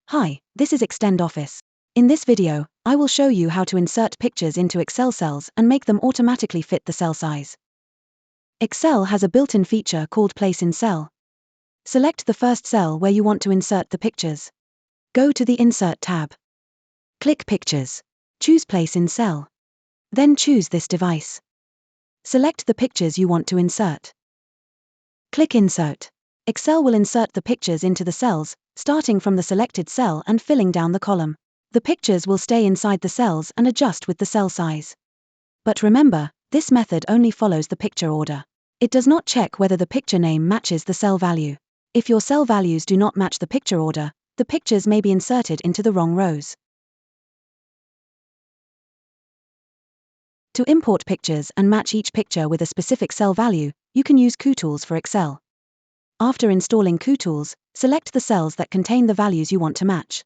Hi, this is Extend Office. In this video, I will show you how to insert pictures into Excel cells and make them automatically fit the cell size. Excel has a built-in feature called Place in Cell. Select the first cell where you want to insert the pictures. Go to the Insert tab. Click Pictures. Choose Place in Cell. Then choose this device. Select the pictures you want to insert. Click Insert. Excel will insert the pictures into the cells, starting from the selected cell and filling down the column. The pictures will stay inside the cells and adjust with the cell size. But remember, this method only follows the picture order. It does not check whether the picture name matches the cell value. If your cell values do not match the picture order, the pictures may be inserted into the wrong rows. To import pictures and match each picture with a specific cell value, you can use Kutools for Excel. After installing Kutools, select the cells that contain the values you want to match.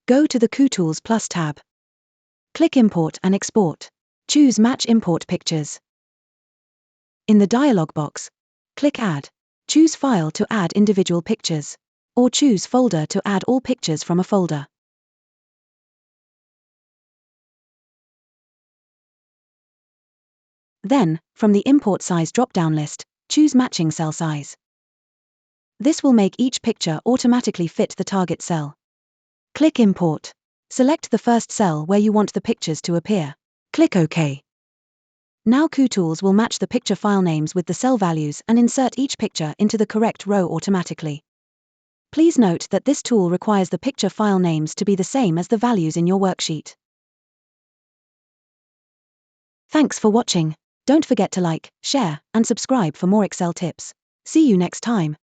Go to the Kutools Plus tab. Click Import and Export. Choose Match Import Pictures. In the dialog box, click Add. Choose File to add individual pictures, or choose Folder to add all pictures from a folder. Then, from the Import Size drop-down list, choose Matching Cell Size. This will make each picture automatically fit the target cell. Click Import. Select the first cell where you want the pictures to appear. Click OK. Now Kutools will match the picture file names with the cell values and insert each picture into the correct row automatically. Please note that this tool requires the picture file names to be the same as the values in your worksheet. Thanks for watching. Don't forget to like, share, and subscribe for more Excel tips. See you next time.